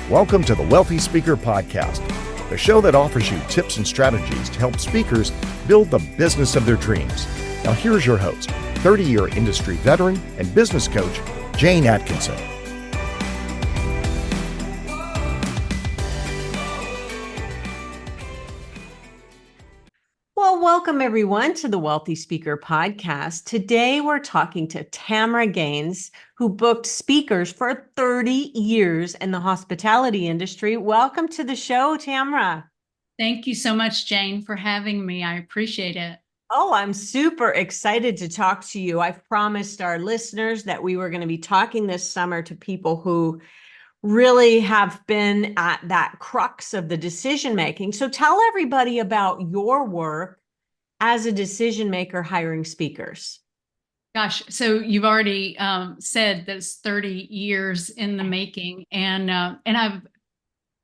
Welcome to the Wealthy Speaker Podcast, the show that offers you tips and strategies to help speakers build the business of their dreams. Now here's your host, 30-year industry veteran and business coach, Jane Atkinson. Well, welcome everyone to the Wealthy Speaker Podcast. Today we're talking to Tamra Gaines, who booked speakers for 30 years in the hospitality industry. Welcome to the show, Tamra. Thank you so much, Jane, for having me. I appreciate it. Oh, I'm super excited to talk to you. I've promised our listeners that we were going to be talking this summer to people who really have been at that crux of the decision making. So tell everybody about your work as a decision maker hiring speakers. Gosh, so you've already said that's 30 years in the making, and I've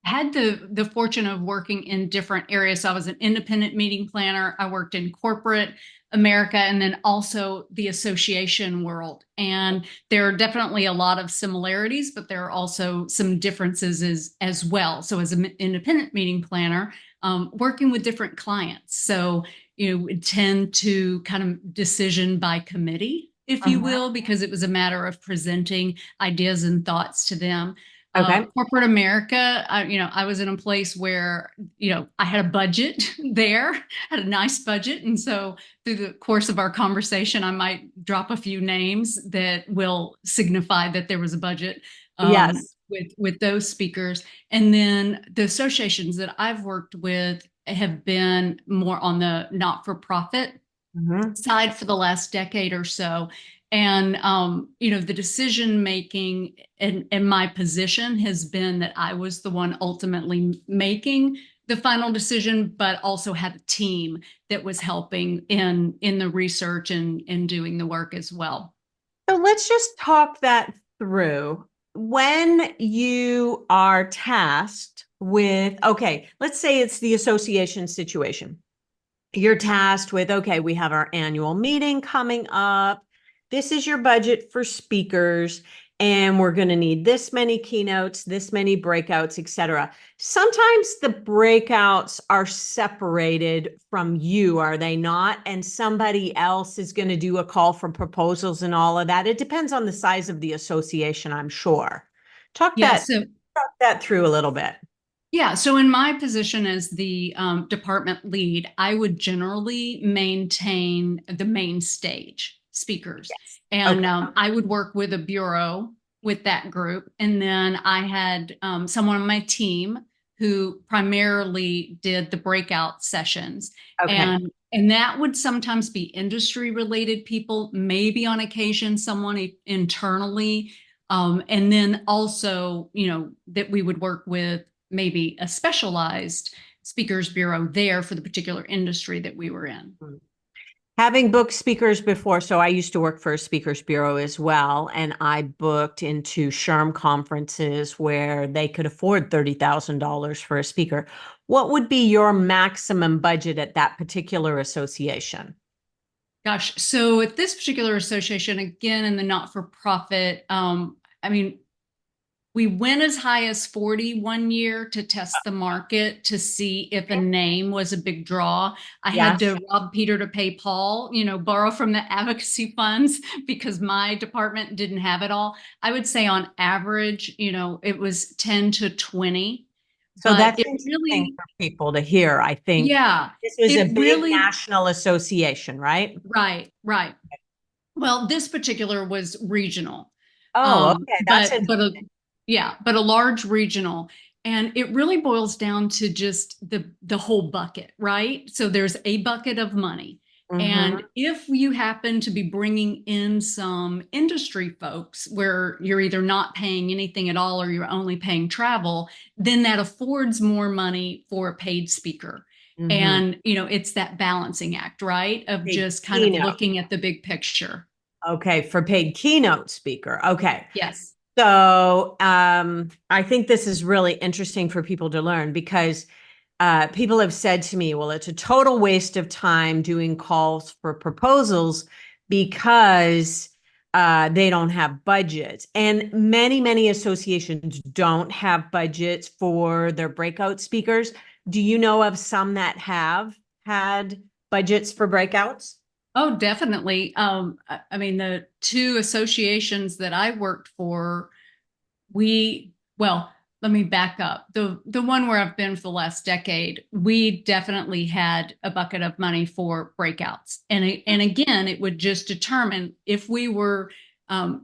had the fortune of working in different areas. So I was an independent meeting planner. I worked in corporate America and then also the association world. And there are definitely a lot of similarities, but there are also some differences as well. So as an independent meeting planner, working with different clients. So, it tend to kind of decision by committee, if you will, because it was a matter of presenting ideas and thoughts to them. Okay. Corporate America, I was in a place where, I had a budget there, had a nice budget. And so through the course of our conversation, I might drop a few names that will signify that there was a budget Yes. with those speakers. And then the associations that I've worked with have been more on the not-for-profit side for the last decade or so. And, the decision making and my position has been that I was the one ultimately making the final decision, but also had a team that was helping in the research and doing the work as well. So let's just talk that through. When you are tasked with, okay, let's say it's the association situation. You're tasked with, okay, we have our annual meeting coming up. This is your budget for speakers, and we're going to need this many keynotes, this many breakouts, etc. Sometimes the breakouts are separated from you, are they not? And somebody else is going to do a call for proposals and all of that. It depends on the size of the association, I'm sure. Talk that through a little bit. Yeah. So in my position as the department lead, I would generally maintain the main stage speakers. Yes. And I would work with a bureau with that group. And then I had someone on my team who primarily did the breakout sessions. Okay. And that would sometimes be industry related people, maybe on occasion someone internally. And then also, that we would work with maybe a specialized speakers bureau there for the particular industry that we were in. Having booked speakers before, so I used to work for a speakers bureau as well, and I booked into SHRM conferences where they could afford $30,000 for a speaker. What would be your maximum budget at that particular association? Gosh, so at this particular association, again, in the not-for-profit, we went as high as 40 one year to test the market to see if a name was a big draw. I had to rob Peter to pay Paul, borrow from the advocacy funds because my department didn't have it all. I would say on average, it was 10 to 20. So that's really for people to hear, I think. Yeah. This was a big national association, right? Right. Well, this particular was regional. Oh, okay. That's but a large regional. And it really boils down to just the whole bucket, right? So there's a bucket of money. And if you happen to be bringing in some industry folks where you're either not paying anything at all or you're only paying travel, then that affords more money for a paid speaker. And, it's that balancing act, right? Of just kind of looking at the big picture. Okay. For paid keynote speaker. Okay. Yes. So I think this is really interesting for people to learn because people have said to me, well, it's a total waste of time doing calls for proposals because they don't have budgets. And many associations don't have budgets for their breakout speakers. Do you know of some that have had budgets for breakouts? Oh, definitely. I mean, the two associations that I worked for, well, let me back up. The one where I've been for the last decade, we definitely had a bucket of money for breakouts. And again, it would just determine if we were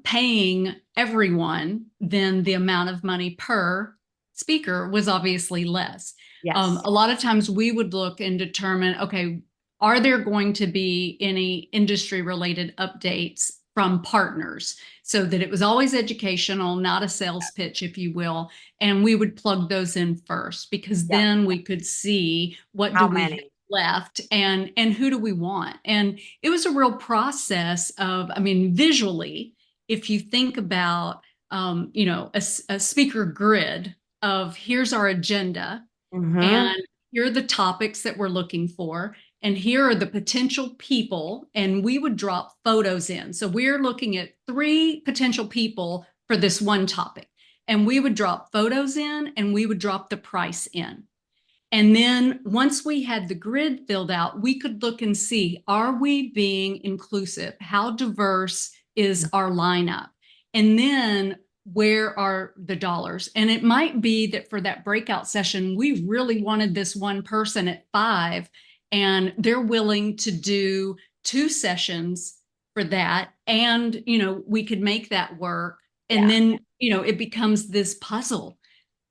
paying everyone, then the amount of money per speaker was obviously less. Yes. A lot of times we would look and determine, okay, are there going to be any industry related updates from partners, so that it was always educational, not a sales pitch, if you will. And we would plug those in first, because Yeah. then we could see what How do we have many? left and who do we want. And it was a real process of, I mean, visually, if you think about, a speaker grid of here's our agenda, Mm-hmm. and here are the topics that we're looking for. And here are the potential people. And we would drop photos in. So we're looking at 3 potential people for this one topic. And we would drop photos in and we would drop the price in. And then once we had the grid filled out, we could look and see, are we being inclusive? How diverse is our lineup? And then where are the dollars? And it might be that for that breakout session, we really wanted this one person at 5, and they're willing to do 2 sessions for that. And, we could make that work. And Yeah. then, it becomes this puzzle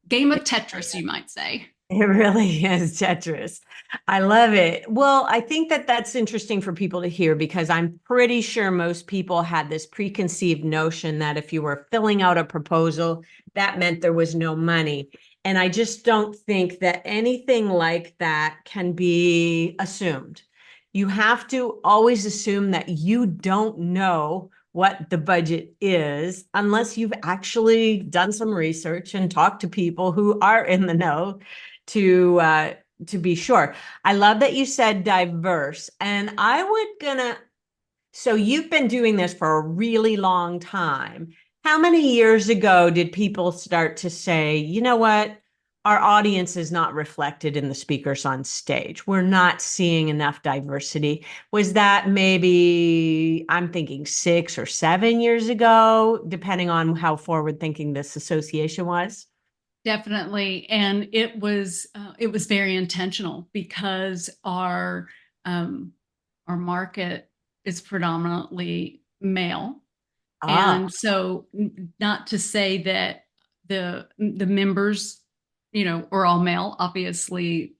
game of Tetris, you might say. It really is Tetris. I love it. Well, I think that that's interesting for people to hear, because I'm pretty sure most people had this preconceived notion that if you were filling out a proposal, that meant there was no money. And I just don't think that anything like that can be assumed. You have to always assume that you don't know what the budget is unless you've actually done some research and talked to people who are in the know to be sure. I love that you said diverse, and I would so you've been doing this for a really long time. How many years ago did people start to say, you know what? Our audience is not reflected in the speakers on stage. We're not seeing enough diversity. Was that maybe, I'm thinking 6 or 7 years ago, depending on how forward thinking this association was? Definitely. And it was very intentional, because our market is predominantly male. Ah, And so, not to say that the members, are all male. Obviously,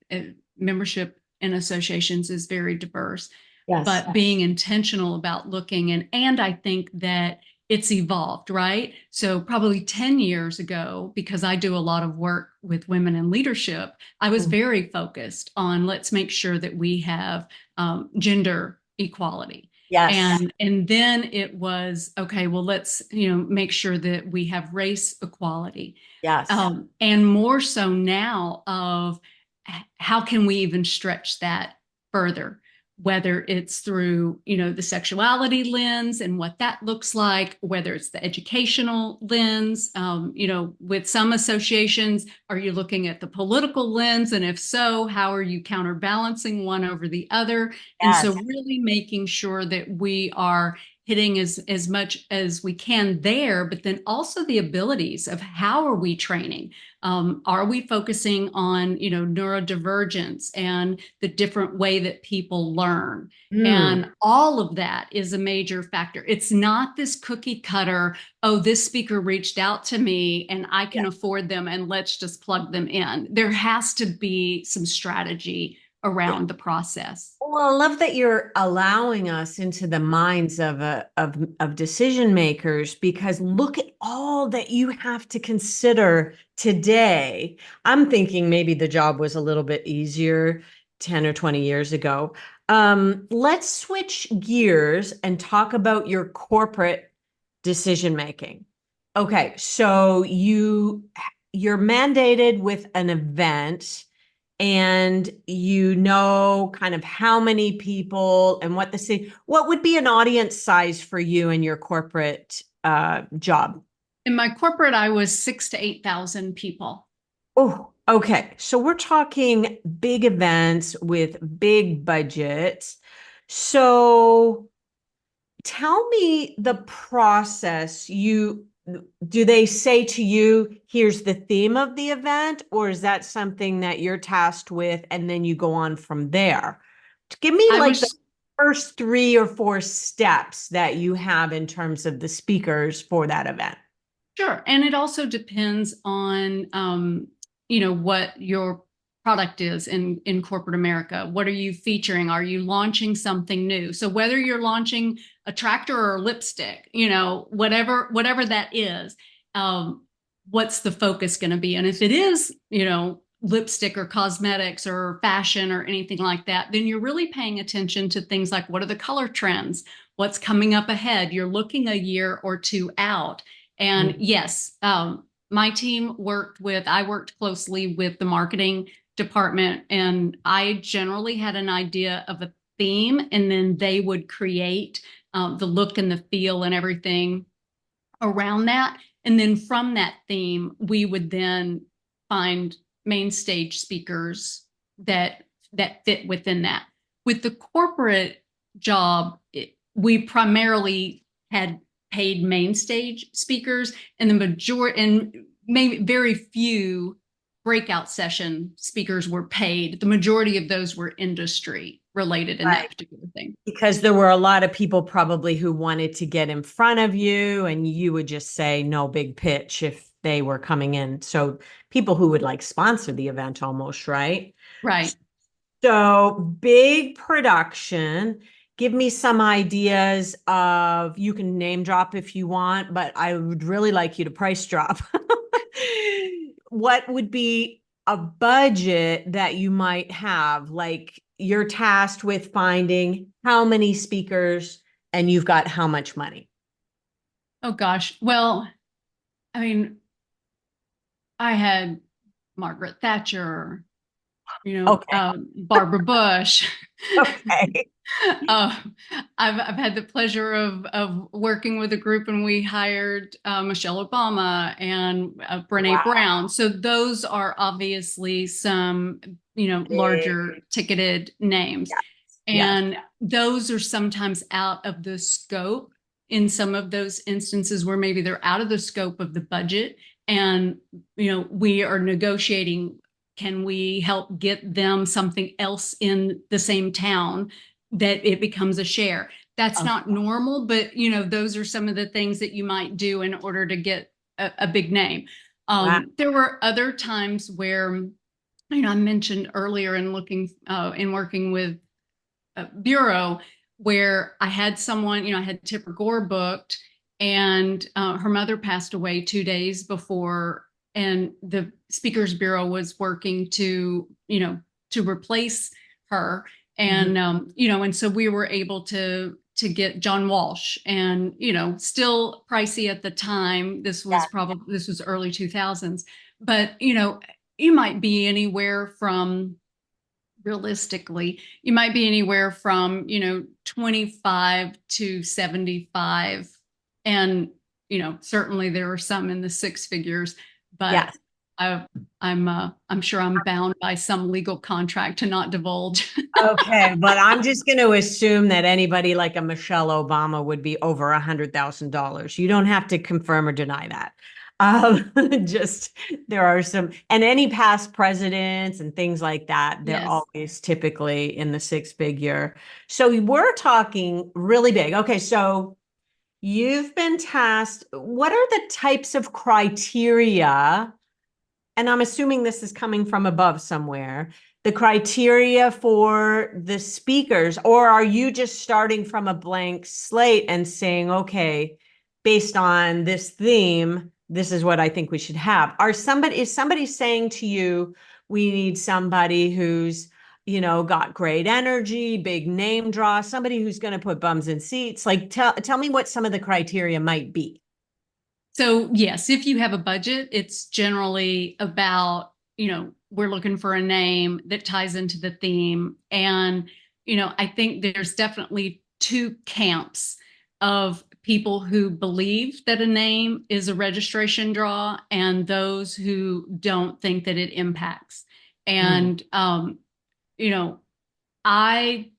membership in associations is very diverse, yes. but being intentional about looking, and I think that it's evolved, right? So probably 10 years ago, because I do a lot of work with women in leadership, I was very focused on, let's make sure that we have gender equality. Yes. And then it was, okay, well, let's, make sure that we have race equality. Yes. And more so now of how can we even stretch that further, whether it's through, the sexuality lens and what that looks like, whether it's the educational lens. With some associations, are you looking at the political lens? And if so, how are you counterbalancing one over the other? And so Yes. really making sure that we are hitting as much as we can there, but then also the abilities of how are we training? Are we focusing on, neurodivergence and the different way that people learn? And all of that is a major factor. It's not this cookie cutter, oh, this speaker reached out to me and I can afford them and let's just plug them in. There has to be some strategy around the process. Well, I love that you're allowing us into the minds of decision makers, because look at all that you have to consider today. I'm thinking maybe the job was a little bit easier 10 or 20 years ago. Let's switch gears and talk about your corporate decision making. Okay, so you're mandated with an event and you know kind of how many people and what the city, what would be an audience size for you in your corporate job? In my corporate, I was 6 to 8,000 people. Oh, okay. So we're talking big events with big budgets. So tell me the process. Do they say to you, here's the theme of the event, or is that something that you're tasked with and then you go on from there? Give me I like the was first 3 or 4 steps that you have in terms of the speakers for that event. Sure. And it also depends on, what your product is in corporate America. What are you featuring? Are you launching something new? So whether you're launching a tractor or a lipstick, whatever that is, what's the focus going to be? And if it is, lipstick or cosmetics or fashion or anything like that, then you're really paying attention to things like what are the color trends? What's coming up ahead? You're looking a year or two out. And yes, my team I worked closely with the marketing department, and I generally had an idea of a theme, and then they would create the look and the feel and everything around that. And then from that theme, we would then find main stage speakers that fit within that. With the corporate job, we primarily had paid main stage speakers, and the majority, and maybe very few breakout session speakers were paid. The majority of those were industry related in that particular thing. Because there were a lot of people probably who wanted to get in front of you, and you would just say no big pitch if they were coming in. So people who would like sponsor the event almost, right? Right. So big production. Give me some ideas of, you can name drop if you want, but I would really like you to price drop. What would be a budget that you might have? Like you're tasked with finding how many speakers and you've got how much money? Oh gosh. Well, I mean, I had Margaret Thatcher, Okay. Barbara Bush. Okay. uh, I've had the pleasure of working with a group, and we hired Michelle Obama and Brene Wow. Brown. So those are obviously some, larger ticketed names. Yes. And those are sometimes out of the scope in some of those instances where maybe they're out of the scope of the budget. And, we are negotiating, can we help get them something else in the same town that it becomes a share? That's not normal, but, those are some of the things that you might do in order to get a big name. Wow. There were other times where, I mentioned earlier in working with Bureau, where I had someone, I had Tipper Gore booked, and her mother passed away 2 days before, and the Speakers Bureau was working to replace her, and and so we were able to get John Walsh, and still pricey at the time. This was early 2000s, but you might be anywhere from, realistically, you might be anywhere from 25 to 75, and certainly there are some in the six figures, but I'm sure I'm bound by some legal contract to not divulge. Okay, but I'm just going to assume that anybody like a Michelle Obama would be over $100,000. You don't have to confirm or deny that. Just there are some, and any past presidents and things like that, they're Yes. always typically in the six-figure. So we're talking really big. Okay, so you've been tasked. What are the types of criteria? And I'm assuming this is coming from above somewhere, the criteria for the speakers, or are you just starting from a blank slate and saying, okay, based on this theme, this is what I think we should have? Is somebody saying to you, we need somebody who's, got great energy, big name draw, somebody who's going to put bums in seats? Like, tell me what some of the criteria might be. So yes, if you have a budget, it's generally about, we're looking for a name that ties into the theme. And, I think there's definitely two camps of people who believe that a name is a registration draw and those who don't think that it impacts. Mm. And, you know, I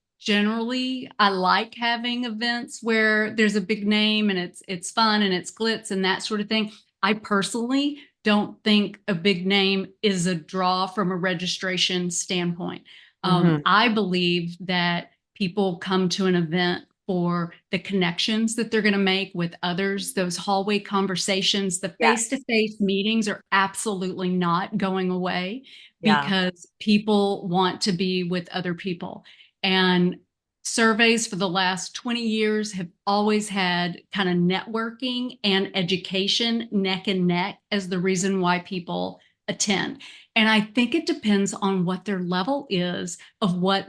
like having events where there's a big name and it's fun and it's glitz and that sort of thing. I personally don't think a big name is a draw from a registration standpoint. Mhm. I believe that people come to an event for the connections that they're going to make with others, those hallway conversations. The Yes. face-to-face meetings are absolutely not going away Yeah. because people want to be with other people. And surveys for the last 20 years have always had kind of networking and education neck and neck as the reason why people attend. And I think it depends on what their level is of what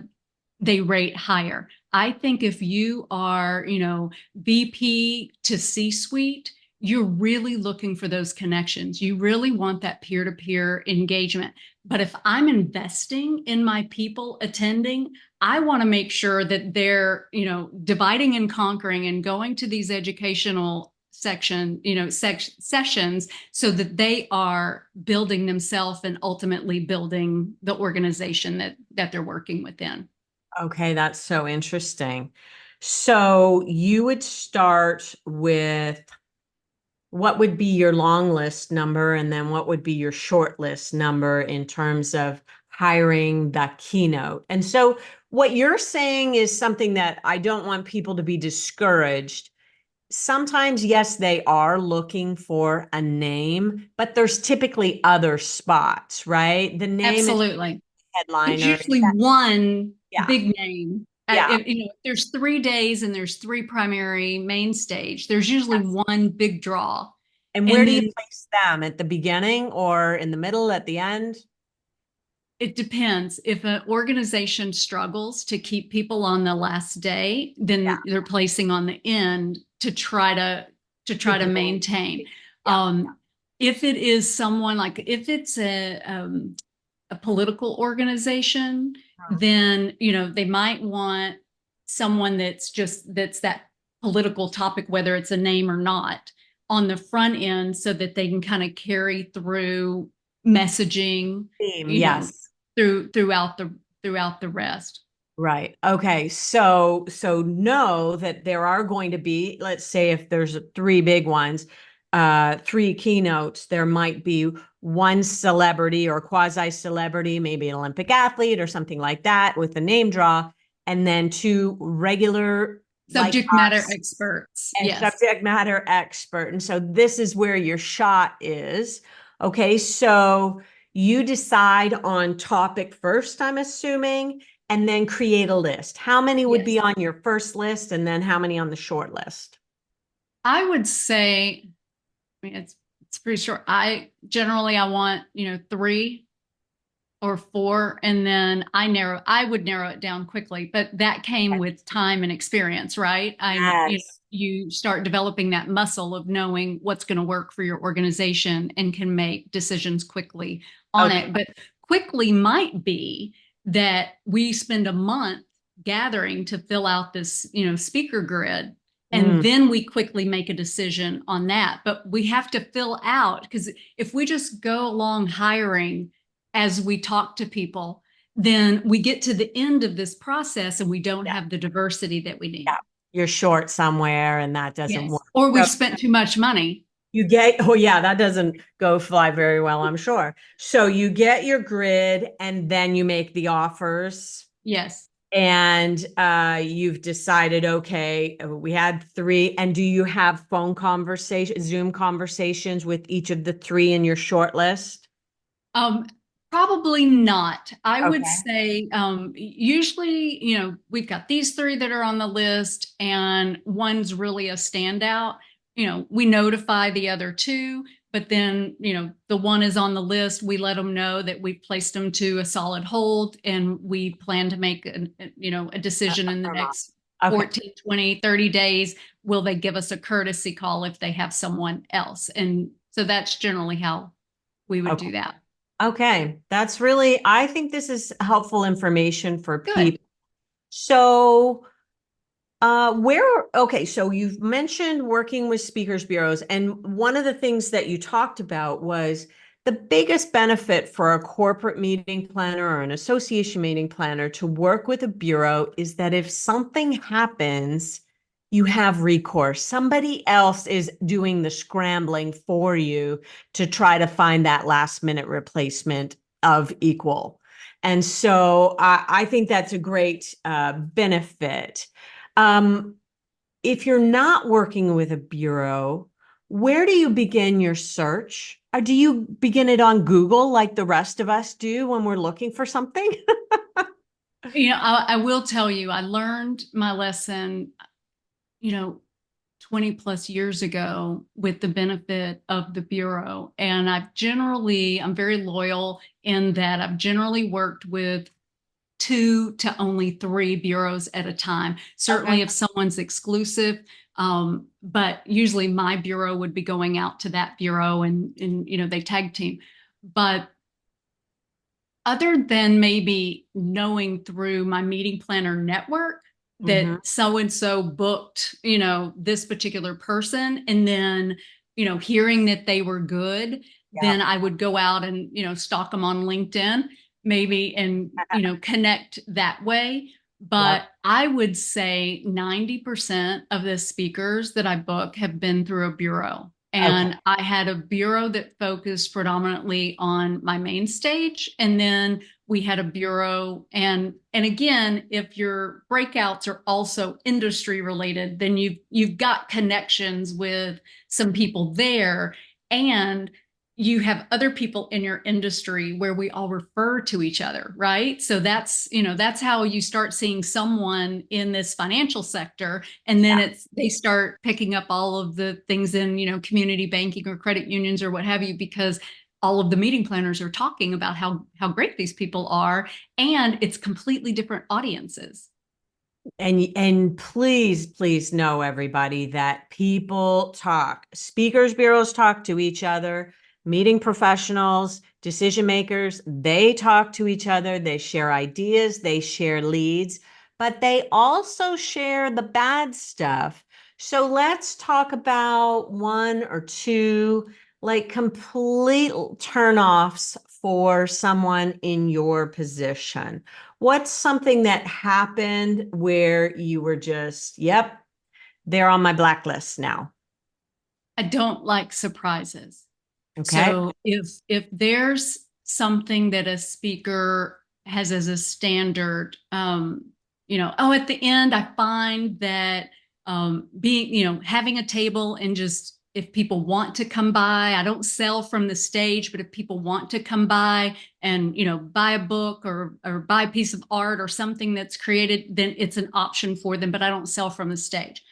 they rate higher. I think if you are, VP to C-suite, you're really looking for those connections. You really want that peer-to-peer engagement. But if I'm investing in my people attending, I want to make sure that they're, dividing and conquering and going to these educational sessions so that they are building themselves and ultimately building the organization that they're working within. Okay, that's so interesting. So you would start with what would be your long list number, and then what would be your short list number in terms of hiring the keynote. And so what you're saying is something that I don't want people to be discouraged. Sometimes, yes, they are looking for a name, but there's typically other spots, right? The name is Absolutely. There's headliner. usually one Yeah. big name. Yeah. If there's 3 days and there's three primary main stage, there's usually Yes. one big draw. And where And do you then place them? At the beginning or in the middle, at the end? it depends. If an organization struggles to keep people on the last day, then they're placing on the end to try to maintain. Yeah. If it is someone like if it's a political organization, then they might want someone that's that political topic, whether it's a name or not, on the front end so that they can kind of carry through messaging, Theme, you know, yes. throughout the rest. Right. Okay. So know that there are going to be, let's say if there's three big ones, three keynotes, there might be one celebrity or quasi-celebrity, maybe an Olympic athlete or something like that with a name draw, and then two regular like Subject matter us experts. and Yes. subject matter expert. And so this is where your shot is. Okay. So you decide on topic first, I'm assuming, and then create a list. How many would be Yes. on your first list, and then how many on the short list? I would say, it's pretty short. I want, 3 or 4, and then I would narrow it down quickly, but that came with time and experience, right? Yes. You start developing that muscle of knowing what's going to work for your organization and can make decisions quickly on Okay. it. But quickly might be that we spend a month gathering to fill out this, speaker grid. And Mm, then we quickly make a decision on that. But we have to fill out, because if we just go along hiring as we talk to people, then we get to the end of this process and we don't yeah. have the diversity that we need. Yeah. You're short somewhere and that doesn't Yes. work. Or So we've spent too much money. you get, oh yeah, that doesn't go fly very well, I'm sure. So you get your grid and then you make the offers. Yes. And you've decided, okay, we had three. And do you have Zoom conversations with each of the three in your short list? Um, Probably not. I would Okay. say usually, we've got these 3 that are on the list and one's really a standout. We notify the other 2, but then, the one is on the list. We let them know that we've placed them to a solid hold and we plan to make a decision in the next Okay. 14, 20, 30 days. Will they give us a courtesy call if they have someone else? And so that's generally how we would Okay. do that. Okay. That's really, I think this is helpful information for Good. people. So, okay, so you've mentioned working with speakers bureaus, and one of the things that you talked about was the biggest benefit for a corporate meeting planner or an association meeting planner to work with a bureau is that if something happens, you have recourse. Somebody else is doing the scrambling for you to try to find that last minute replacement of equal. And so I think that's a great benefit. Um, if you're not working with a bureau, where do you begin your search? Or do you begin it on Google like the rest of us do when we're looking for something? I will tell you, I learned my lesson, you know, 20 plus years ago with the benefit of the Bureau. And I'm very loyal in that I've generally worked with 2 to only 3 bureaus at a time. Certainly Okay. if someone's exclusive, but usually my bureau would be going out to that bureau and they tag team. But other than maybe knowing through my meeting planner network Mm-hmm. that so and so booked, this particular person, and then, hearing that they were good, Yeah. then I would go out and, stalk them on LinkedIn maybe and, connect that way. Yeah. But I would say 90% of the speakers that I book have been through a bureau. Okay. And I had a bureau that focused predominantly on my main stage. And then we had a bureau. And again, if your breakouts are also industry related, then you've got connections with some people there. And you have other people in your industry where we all refer to each other, right? So that's how you start seeing someone in this financial sector, and then they start picking up all of the things in, community banking or credit unions or what have you, because all of the meeting planners are talking about how great these people are, and it's completely different audiences. And please know, everybody, that people talk. Speakers bureaus talk to each other. Meeting professionals, decision makers, they talk to each other. They share ideas, they share leads, but they also share the bad stuff. So let's talk about one or two like complete turnoffs for someone in your position. What's something that happened where you were just, yep, they're on my blacklist now? I don't like surprises. Okay. So if there's something that a speaker has as a standard, at the end I find that being, having a table and just if people want to come by, I don't sell from the stage, but if people want to come by and buy a book or buy a piece of art or something that's created, then it's an option for them. But I don't sell from the stage.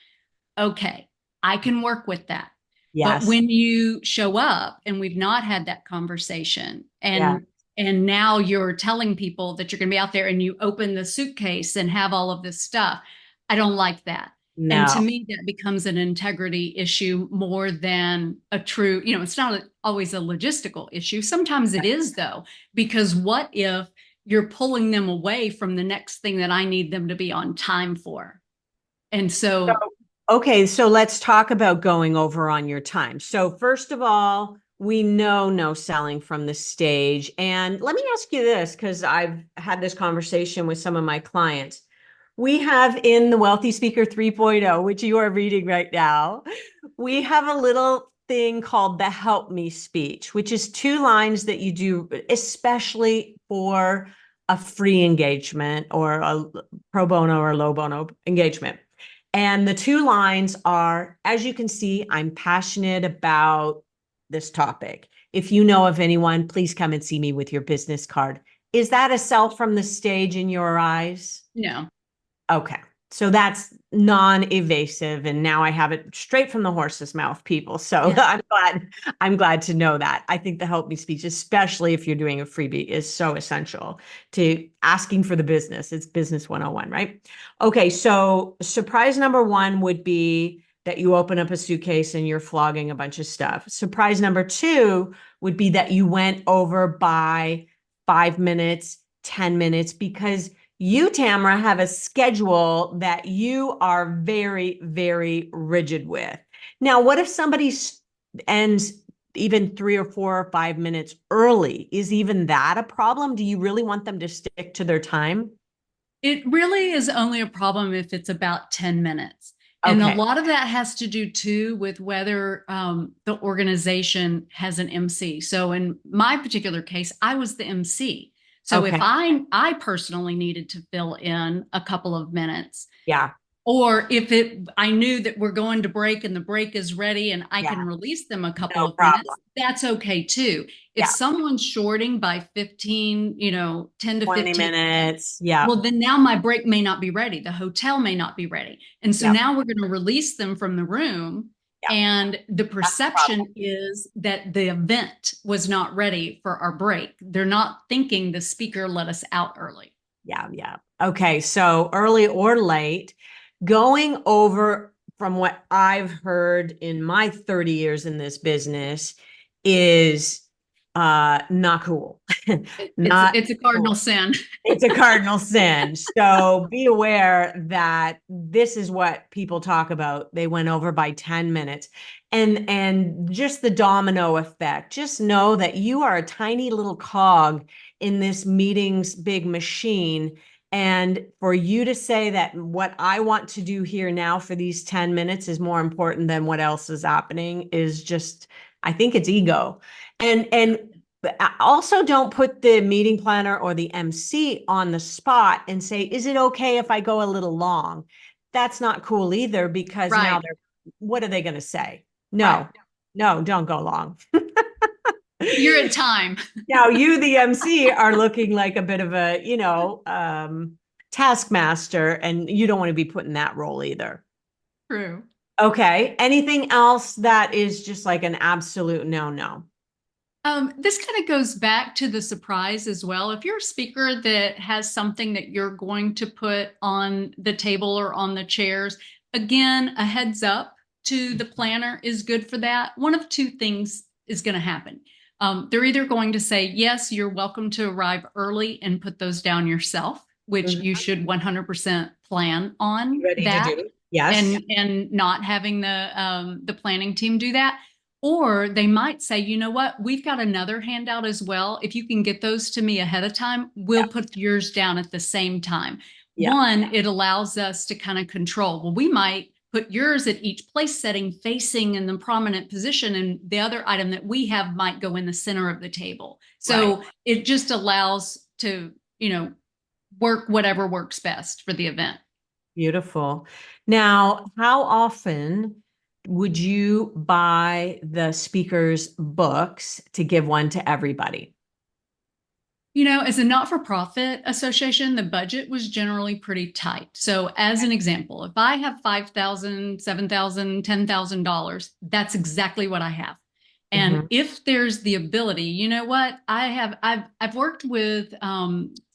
Okay, I can work with that. But Yes. when you show up and we've not had that conversation Yeah. and now you're telling people that you're going to be out there and you open the suitcase and have all of this stuff, I don't like that. And to No. me, that becomes an integrity issue more than a true, it's not always a logistical issue. Sometimes it is, though, because what if you're pulling them away from the next thing that I need them to be on time for? And so Okay, so let's talk about going over on your time. So first of all, we know no selling from the stage. And let me ask you this, because I've had this conversation with some of my clients. We have in the Wealthy Speaker 3.0, which you are reading right now, we have a little thing called the Help Me speech, which is 2 lines that you do, especially for a free engagement or a pro bono or low bono engagement. And the 2 lines are, as you can see, I'm passionate about this topic. If you know of anyone, please come and see me with your business card. Is that a sell from the stage in your eyes? no. Okay. So that's non-evasive. And now I have it straight from the horse's mouth, people. So Yeah. I'm glad to know that. I think the help me speech, especially if you're doing a freebie, is so essential to asking for the business. It's business 101, right? Okay. So surprise number 1 would be that you open up a suitcase and you're flogging a bunch of stuff. Surprise number two would be that you went over by 5 minutes, 10 minutes, because you, Tamra, have a schedule that you are very, very rigid with. Now, what if somebody ends even 3 or 4 or 5 minutes early? Is even that a problem? Do you really want them to stick to their time? It really is only a problem if it's about 10 minutes. And a Okay. lot of that has to do too with whether the organization has an MC. So in my particular case, I was the MC. So if Okay. I personally needed to fill in a couple of minutes, Yeah. or if I knew that we're going to break and the break is ready and I can Yeah. release them a couple No of minutes, problem. that's okay too. If Yeah. someone's shorting by 15, 10 to 20 15 minutes. Yeah. well, then now my break may not be ready. The hotel may not be ready. And so Yeah. now we're going to release them from the room. Yeah. And the That's the perception problem. is that the event was not ready for our break. They're not thinking the speaker let us out early. Yeah. Yeah. Okay. So early or late, going over from what I've heard in my 30 years in this business is not cool. Not It's a cardinal cool. sin. It's a cardinal sin. So be aware that this is what people talk about. They went over by 10 minutes. And just the domino effect. Just know that you are a tiny little cog in this meeting's big machine. And for you to say that what I want to do here now for these 10 minutes is more important than what else is happening is just, I think it's ego. And but also don't put the meeting planner or the MC on the spot and say, is it okay if I go a little long? That's not cool either, because now Right. what are they going to say? No, Right. no, don't go long. You're at time. Now you, the MC, are looking like a bit of a, taskmaster, and you don't want to be put in that role either. True. Okay. Anything else that is just like an absolute no? This kind of goes back to the surprise as well. If you're a speaker that has something that you're going to put on the table or on the chairs, again, a heads up to the planner is good for that. One of two things is going to happen. They're either going to say, yes, you're welcome to arrive early and put those down yourself, which Mhm. you should 100% plan on Ready to that, do? Yes. and not having the planning team do that. Or they might say, you know what, we've got another handout as well. If you can get those to me ahead of time, Yeah. we'll put yours down at the same time. Yeah. One, it allows us to kind of control. Well, we might put yours at each place setting facing in the prominent position, and the other item that we have might go in the center of the table. So it just allows to, work whatever works best for the event. Beautiful. Now, how often would you buy the speaker's books to give one to everybody? As a not-for-profit association, the budget was generally pretty tight. So as an example, if I have $5,000, $7,000, $10,000, that's exactly what I have. And if there's the ability, you know what, I've worked with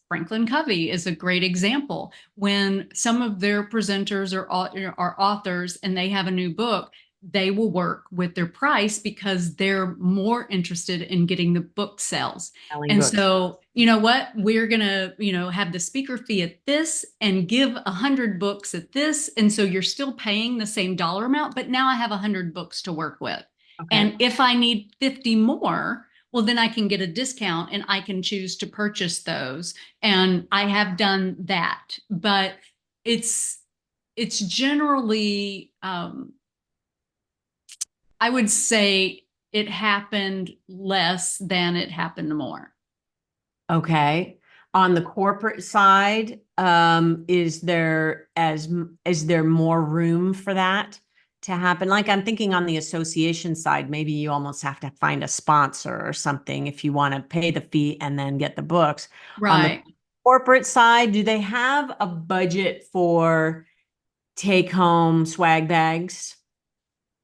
Franklin Covey is a great example. When some of their presenters are authors and they have a new book, they will work with their price because they're more interested in getting the book sales. Selling And books. so, you know what, we're going to, have the speaker fee at this and give 100 books at this. And so you're still paying the same dollar amount, but now I have 100 books to work with. Okay. And if I need 50 more, well, then I can get a discount and I can choose to purchase those. And I have done that, but it's generally, I would say it happened less than it happened more. Okay. On the corporate side, is there more room for that to happen? Like, I'm thinking on the association side, maybe you almost have to find a sponsor or something if you want to pay the fee and then get the books. On the Right. corporate side, do they have a budget for take home swag bags?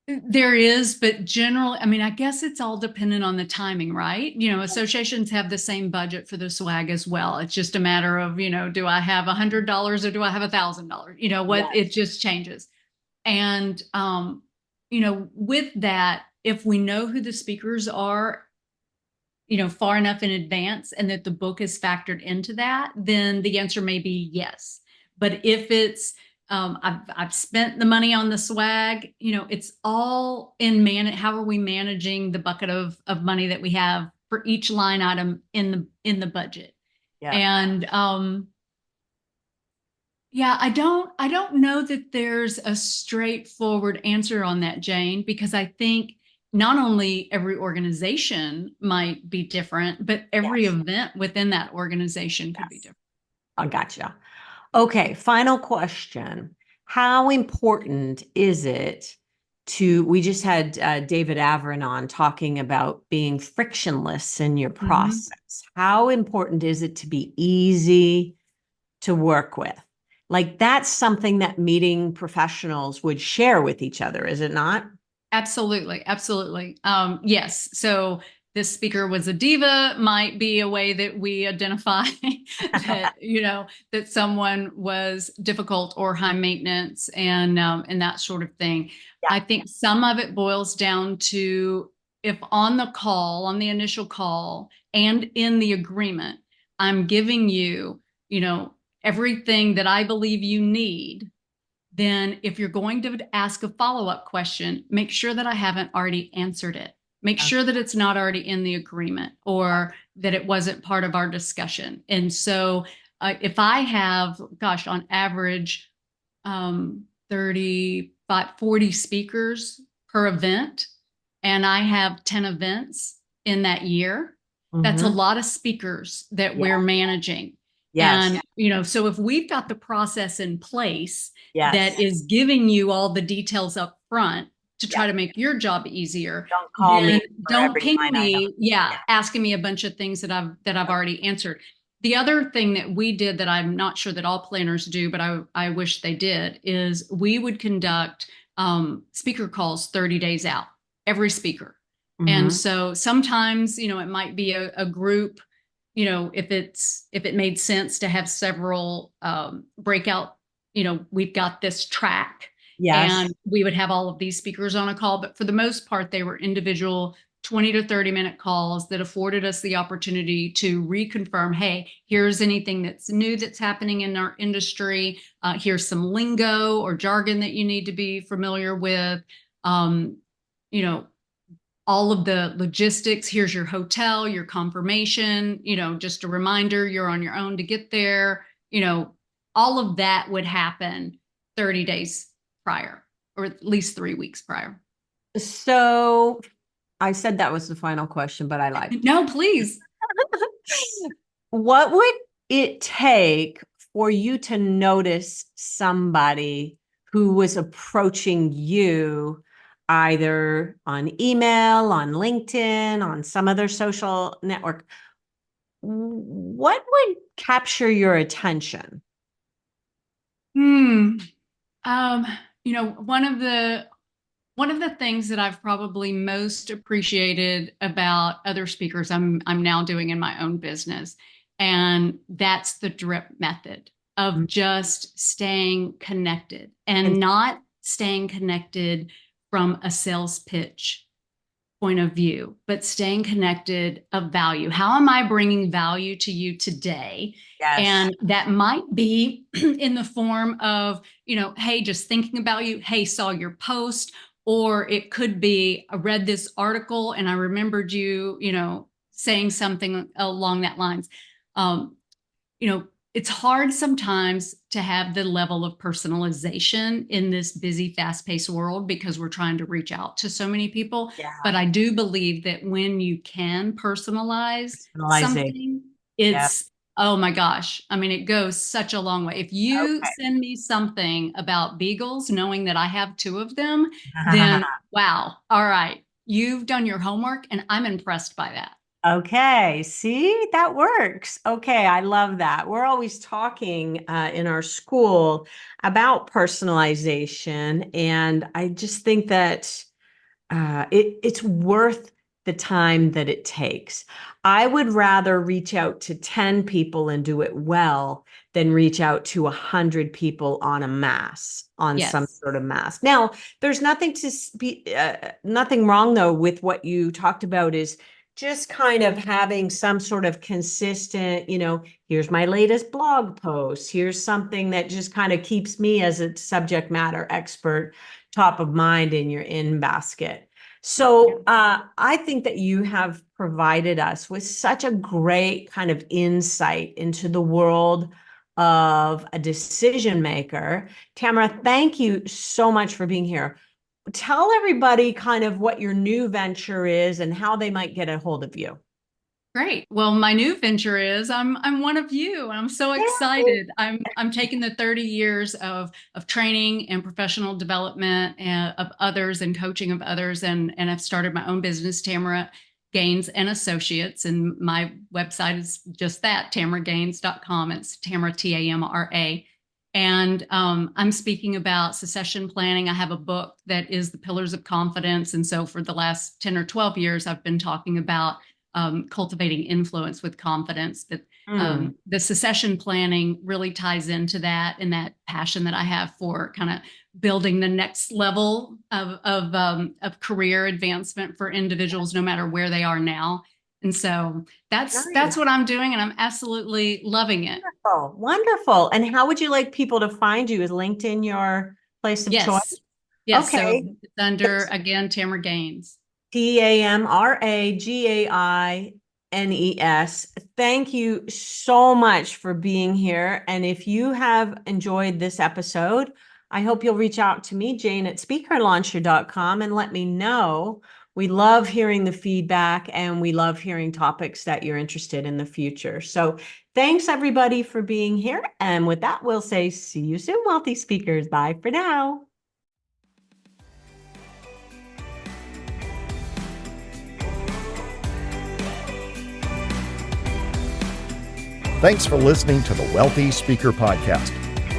There is, but generally, I mean, I guess it's all dependent on the timing, right? Associations have the same budget for the swag as well. It's just a matter of, do I have $100 or do I have $1,000? It just changes. And, with that, if we know who the speakers are, far enough in advance and that the book is factored into that, then the answer may be yes. But if it's, I've spent the money on the swag, it's all in how are we managing the bucket of money that we have for each line item in the budget. Yeah. And, yeah, I don't know that there's a straightforward answer on that, Jane, because I think not only every organization might be different, but every Yes. event within that organization could be Yes. different. I gotcha. Okay, final question. How important is it we just had David Averin on talking about being frictionless in your process. How important is it to be easy to work with? Like that's something that meeting professionals would share with each other, is it not? Absolutely, absolutely. Yes. So this speaker was a diva might be a way that we identify that that someone was difficult or high maintenance and that sort of thing. Yeah. I think some of it boils down to if on the initial call and in the agreement, I'm giving you, everything that I believe you need, then if you're going to ask a follow-up question, make sure that I haven't already answered it. Make sure that it's not already in the agreement or that it wasn't part of our discussion. And so if I have, gosh, on average, 35, 40 speakers per event, and I have 10 events in that year, that's a lot of speakers that we're managing. Yes. And, so if we've got the process in place Yes. that is giving you all the details up front to try to make your job easier, Don't call me then for don't every ping line me, item. asking me a bunch of things that I've already answered. The other thing that we did that I'm not sure that all planners do, but I wish they did, is we would conduct speaker calls 30 days out, every speaker. And so sometimes, it might be a group, if it made sense to have several breakout, we've got this track. Yes. And we would have all of these speakers on a call, but for the most part, they were individual 20 to 30-minute calls that afforded us the opportunity to reconfirm, hey, here's anything that's new that's happening in our industry. Here's some lingo or jargon that you need to be familiar with. All of the logistics. Here's your hotel, your confirmation, just a reminder, you're on your own to get there. All of that would happen 30 days prior, or at least 3 weeks prior. So I said that was the final question, but I lied. No, please. What would it take for you to notice somebody who was approaching you either on email, on LinkedIn, on some other social network? What would capture your attention? One of the things that I've probably most appreciated about other speakers I'm now doing in my own business, and that's the drip method of just staying connected and not staying connected from a sales pitch point of view, but staying connected of value. How am I bringing value to you today? Yes. And that might be in the form of, hey, just thinking about you. Hey, saw your post. Or it could be, I read this article and I remembered you, saying something along that lines. It's hard sometimes to have the level of personalization in this busy, fast-paced world because we're trying to reach out to so many people. Yeah. But I do believe that when you can personalize something, it's, oh my gosh. I mean, it goes such a long way. If you send me something about beagles, knowing that I have 2 of them, then wow. All right. You've done your homework and I'm impressed by that. Okay, see, that works. Okay, I love that. We're always talking in our school about personalization, and I just think that it's worth the time that it takes. I would rather reach out to 10 people and do it well than reach out to 100 people on a mass, on some Yes. sort of mass. Now, there's nothing nothing wrong though with what you talked about, is just kind of having some sort of consistent, here's my latest blog post. Here's something that just kind of keeps me as a subject matter expert top of mind in your in basket. So I think that you have provided us with such a great kind of insight into the world of a decision maker. Tamra, thank you so much for being here. Tell everybody kind of what your new venture is and how they might get a hold of you. Great. Well, my new venture is I'm one of you, and I'm so excited. I'm taking the 30 years of training and professional development of others and coaching of others, and I've started my own business, Tamra Gaines and Associates, and my website is just that, tamragaines.com. It's Tamra, Tamra. And I'm speaking about succession planning. I have a book that is The Pillars of Confidence. And so for the last 10 or 12 years, I've been talking about cultivating influence with confidence. But the succession planning really ties into that, and that passion that I have for kind of building the next level of career advancement for individuals, no matter where they are now. And so that's what I'm doing, and I'm absolutely loving it. Wonderful. Wonderful. And how would you like people to find you? Is LinkedIn your place of choice? Yes. Okay. So it's under, again, Tamra Gaines. TamraGaines. Thank you so much for being here. And if you have enjoyed this episode, I hope you'll reach out to me, Jane at speakerlauncher.com, and let me know. We love hearing the feedback, and we love hearing topics that you're interested in the future. So thanks everybody for being here. And with that, we'll say, see you soon, wealthy speakers. Bye for now. Thanks for listening to the Wealthy Speaker Podcast.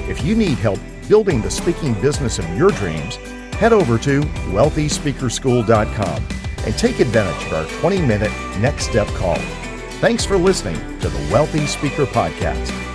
If you need help building the speaking business of your dreams, head over to wealthyspeakerschool.com and take advantage of our 20-minute next step call. Thanks for listening to the Wealthy Speaker Podcast.